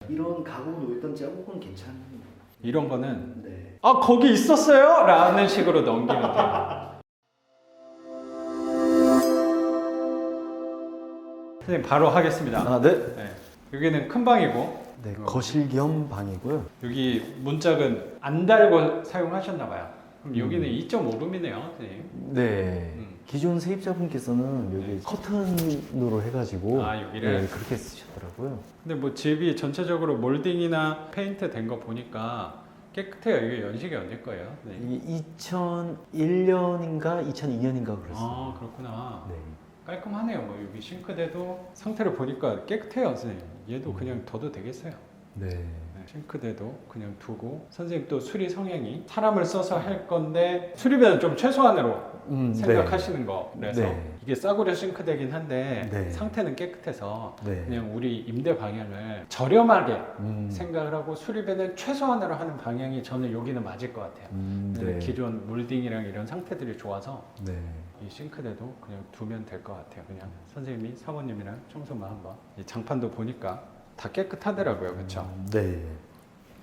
이런 가구로 있던 제목은 괜찮은데. 이런 거는 네. 아 거기 있었어요? 라는 식으로 넘기면 돼요. 선생님 바로 하겠습니다. 아, 네. 네. 여기는 큰 방이고 네, 거실 겸 방이고요. 여기 문짝은 안 달고 사용하셨나 봐요. 그럼 여기는 2.5룸이네요, 선생님. 네. 기존 세입자분께서는 여기 커튼으로 해가지고 아, 여기를? 네, 그렇게 쓰셨더라고요. 근데 뭐 집이 전체적으로 몰딩이나 페인트 된 거 보니까 깨끗해요. 이게 연식이 언제 거예요? 네. 이게 2001년인가 2002년인가 그랬어요. 아 그렇구나. 네. 깔끔하네요. 뭐 여기 싱크대도 상태를 보니까 깨끗해요, 선생님. 얘도 그냥 둬도 되겠어요. 네. 네, 싱크대도 그냥 두고 선생님 또 수리 성향이 사람을 써서 할 건데 수리비는 좀 최소한으로 생각하시는 거 그래서 네. 이게 싸구려 싱크대긴 한데 네. 상태는 깨끗해서 네. 그냥 우리 임대 방향을 저렴하게 음. 생각을 하고 수리비는 최소한으로 하는 방향이 저는 여기는 맞을 것 같아요. 네. 기존 몰딩이랑 이런 상태들이 좋아서 네. 이 싱크대도 그냥 두면 될 것 같아요. 그냥 선생님이 사모님이랑 청소만 한번 이 장판도 보니까 다 깨끗하더라고요. 그렇죠? 네.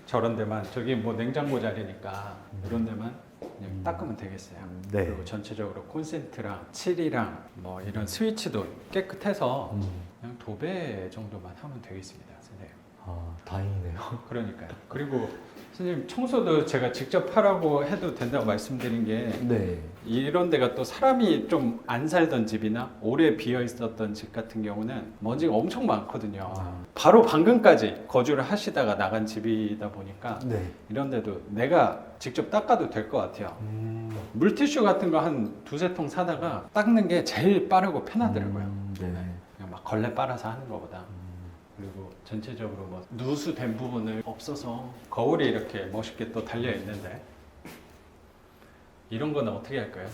저런 데만 저기 뭐 냉장고 자리니까 이런 데만 그냥 닦으면 되겠어요. 네. 그리고 전체적으로 콘센트랑 칠이랑 뭐 이런 스위치도 깨끗해서 그냥 도배 정도만 하면 되겠습니다, 선생님. 아, 다행이네요. 그러니까요. 그리고 선생님 청소도 제가 직접 하라고 해도 된다고 말씀드린 게 네. 이런 데가 또 사람이 좀 안 살던 집이나 오래 비어 있었던 집 같은 경우는 먼지가 엄청 많거든요. 바로 방금까지 거주를 하시다가 나간 집이다 보니까 네. 이런 데도 내가 직접 닦아도 될 것 같아요. 물티슈 같은 거 한 두세 통 사다가 닦는 게 제일 빠르고 편하더라고요. 네. 그냥 막 걸레 빨아서 하는 것보다. 그리고 전체적으로 뭐 누수된 부분을 없어서 거울이 이렇게 멋있게 또 달려 있는데 이런 거는 어떻게 할까요?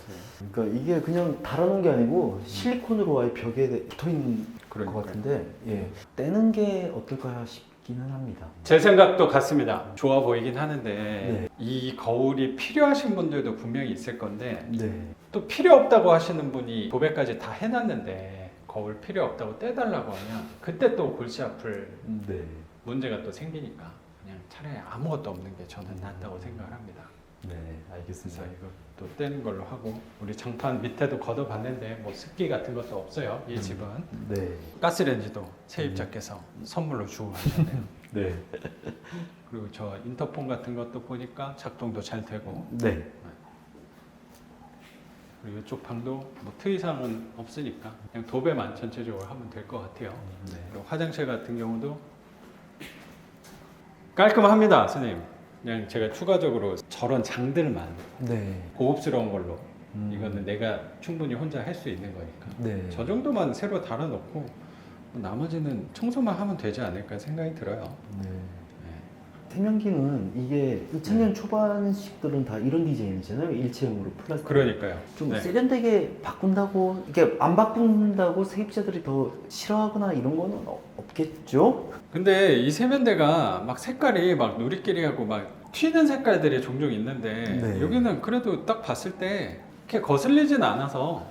그러니까 이게 그냥 달아놓은 게 아니고 실리콘으로 아예 벽에 붙어 있는 것 그러니까요. 같은데, 예. 떼는 게 어떨까 싶기는 합니다. 제 생각도 같습니다. 좋아 보이긴 하는데 네. 이 거울이 필요하신 분들도 분명히 있을 건데 네. 또 필요 없다고 하시는 분이 도배까지 다 해놨는데 거울 필요 없다고 떼달라고 하면 그때 또 골치 아플 네. 문제가 또 생기니까 그냥 차라리 아무것도 없는 게 저는 낫다고 생각을 합니다. 네, 그래서 알겠습니다. 이거 또 떼는 걸로 하고 우리 장판 밑에도 걷어봤는데 뭐 습기 같은 것도 없어요. 이 집은 네. 가스레인지도 세입자께서 선물로 주고 가셨네요. 네. 그리고 저 인터폰 같은 것도 보니까 작동도 잘 되고 네. 그리고 이쪽 방도 뭐 특이사항은 없으니까 그냥 도배만 전체적으로 하면 될 것 같아요. 네. 그리고 화장실 같은 경우도 깔끔합니다, 선생님. 그냥 제가 추가적으로 저런 장들만 네. 고급스러운 걸로 이거는 내가 충분히 혼자 할 수 있는 거니까 네. 저 정도만 새로 달아놓고 나머지는 청소만 하면 되지 않을까 생각이 들어요. 네. 세면기는 이게 2000년 초반식들은 다 이런 디자인이잖아요. 일체형으로 플라스틱. 그러니까요. 좀 네. 세련되게 바꾼다고, 이게 안 바꾼다고 세입자들이 더 싫어하거나 이런 거는 없겠죠? 근데 이 세면대가 막 색깔이 막 누리끼리하고 막 튀는 색깔들이 종종 있는데 네. 여기는 그래도 딱 봤을 때 이렇게 거슬리진 않아서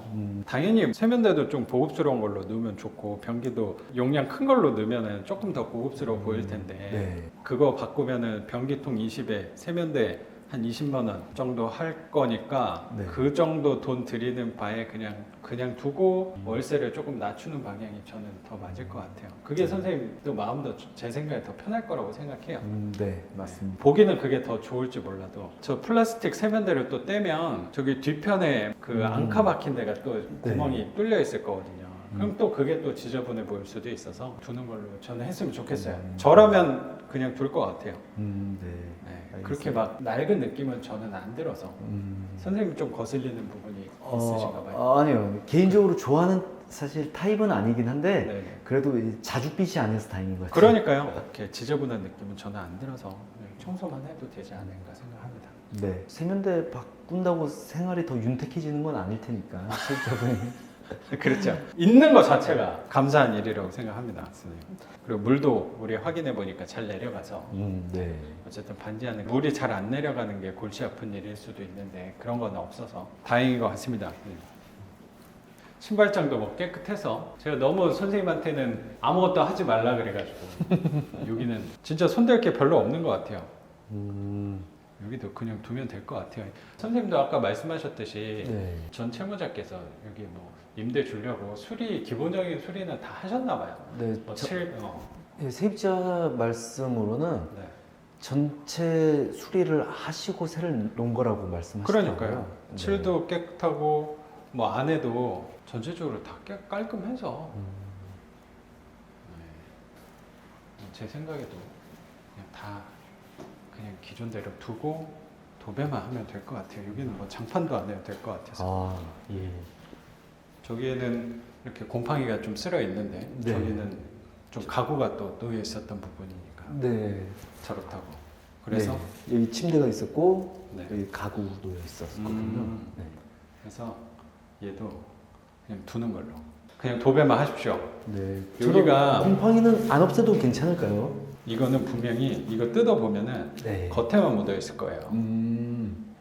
당연히 세면대도 좀 고급스러운 걸로 넣으면 좋고 변기도 용량 큰 걸로 넣으면 조금 더 고급스러워 보일 텐데 네. 그거 바꾸면은 변기통 20에 세면대 한 20만 원 정도 할 거니까 네. 그 정도 돈 들이는 바에 그냥 두고 월세를 조금 낮추는 방향이 저는 더 맞을 것 같아요. 그게 선생님도 마음도 제 생각에 더 편할 거라고 생각해요. 네, 맞습니다. 보기는 그게 더 좋을지 몰라도 저 플라스틱 세면대를 또 떼면 저기 뒤편에 그 앙카 박힌 데가 또 구멍이 뚫려 있을 거거든요. 그럼 또 그게 또 지저분해 보일 수도 있어서 두는 걸로 저는 했으면 좋겠어요. 저라면 그냥 둘 것 같아요. 네. 네, 그렇게 막 낡은 느낌은 저는 안 들어서 선생님 좀 거슬리는 부분이 있으신가 봐요. 아니요. 개인적으로 좋아하는 사실 타입은 아니긴 한데 네네. 그래도 이 자줏빛이 아니어서 다행인 것 같아요. 그러니까요. 이렇게 지저분한 느낌은 저는 안 들어서 그냥 청소만 해도 되지 않을까 생각합니다. 네. 세면대 바꾼다고 생활이 더 윤택해지는 건 아닐 테니까 실제로는. 그렇죠. 있는 것 자체가 감사한 일이라고 생각합니다, 선생님. 그리고 물도 우리 확인해 보니까 잘 내려가서 네. 어쨌든 반지 안에 물이 잘 안 내려가는 게 골치 아픈 일일 수도 있는데 그런 건 없어서 다행인 것 같습니다. 신발장도 뭐 깨끗해서 제가 너무 선생님한테는 아무것도 하지 말라 그래가지고 여기는 진짜 손댈 게 별로 없는 것 같아요. 여기도 그냥 두면 될 것 같아요. 선생님도 아까 말씀하셨듯이 네. 전 채무자께서 여기 뭐 임대 주려고 수리 기본적인 수리는 다 하셨나 봐요. 네. 뭐 예, 세입자 말씀으로는 네. 전체 수리를 하시고 새를 놓은 거라고 말씀하시더라고요. 그러니까요. 네. 칠도 깨끗하고 뭐 안에도 전체적으로 다 깔끔해서 네. 제 생각에도 그냥 다 그냥 기존대로 두고 도배만 하면 될 것 같아요. 여기는 뭐 장판도 안 해도 될 것 같아서. 아, 예. 저기에는 이렇게 곰팡이가 좀 쓸어 있는데 네. 저기는 좀 가구가 또 놓여 있었던 부분이니까 네. 저렇다고. 그래서 네. 여기 침대가 있었고 네. 여기 가구 놓여 있었거든요. 네. 그래서 얘도 그냥 두는 걸로. 그냥 도배만 하십시오. 네. 여기가 곰팡이는 안 없애도 괜찮을까요? 이거는 분명히 이거 뜯어 보면은 네. 겉에만 묻어 있을 거예요.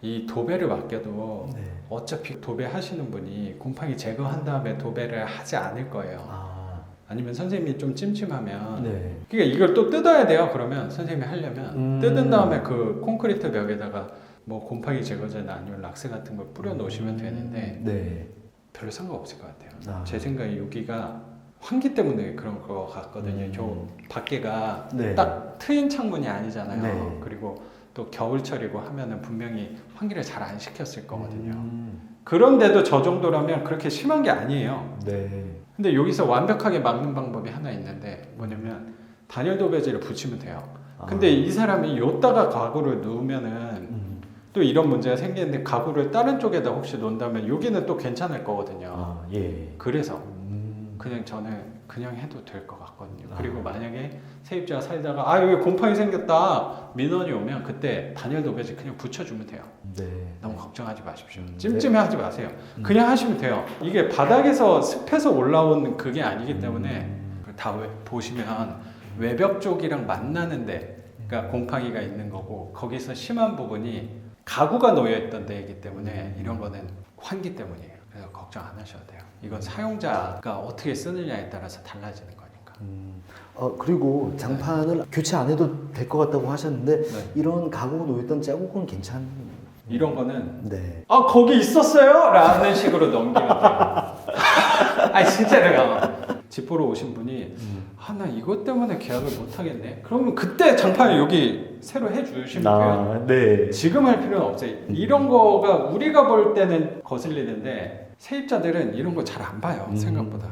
이 도배를 맡겨도 네. 어차피 도배하시는 분이 곰팡이 제거한 다음에 도배를 하지 않을 거예요. 아. 아니면 선생님이 좀 찜찜하면 네. 그러니까 이걸 또 뜯어야 돼요. 그러면 선생님이 하려면 뜯은 다음에 그 콘크리트 벽에다가 뭐 곰팡이 제거제나 아니면 락스 같은 걸 뿌려 놓으시면 되는데 네. 별로 상관없을 것 같아요. 아. 제 생각에 여기가 환기 때문에 그런 것 같거든요. 저 밖에가 네. 딱 트인 창문이 아니잖아요. 네. 그리고 또 겨울철이고 하면은 분명히 환기를 잘 안 시켰을 거거든요. 음. 그런데도 저 정도라면 그렇게 심한 게 아니에요. 네. 근데 여기서 완벽하게 막는 방법이 하나 있는데 뭐냐면 단열 도배지를 붙이면 돼요. 근데 아. 이 사람이 요다가 가구를 놓으면은 또 이런 문제가 생기는데 가구를 다른 쪽에다 혹시 놓는다면 여기는 또 괜찮을 거거든요. 아, 예. 그래서 그냥 저는 그냥 해도 될 것 같거든요. 아. 그리고 만약에 세입자가 살다가 아 여기 곰팡이 생겼다 민원이 오면 그때 단열 도배지 그냥 붙여주면 돼요. 네. 너무 걱정하지 마십시오. 네. 찜찜해하지 마세요. 그냥 하시면 돼요. 이게 바닥에서 습해서 올라온 그게 아니기 때문에 다 보시면 외벽 쪽이랑 만나는데 그러니까 곰팡이가 있는 거고 거기서 심한 부분이 가구가 놓여있던 데이기 때문에 이런 거는 환기 때문이에요. 그래서 걱정 안 하셔도 돼요. 이건 사용자가 어떻게 쓰느냐에 따라서 달라지는 거니까. 그리고 장판을 교체 안 해도 될 것 같다고 하셨는데 네. 이런 가구가 놓였던 자국은 괜찮. 이런 거는 네. 아 거기 있었어요? 라는 식으로 넘기면 돼요. 아니 진짜로요. 집 보러 오신 분이 아 나 이것 때문에 계약을 못 하겠네. 그러면 그때 장판을 여기 새로 해주시면 돼요. 네. 지금 할 필요는 없어요. 이런 거가 우리가 볼 때는 거슬리는데 세입자들은 이런 거 잘 안 봐요. 생각보다.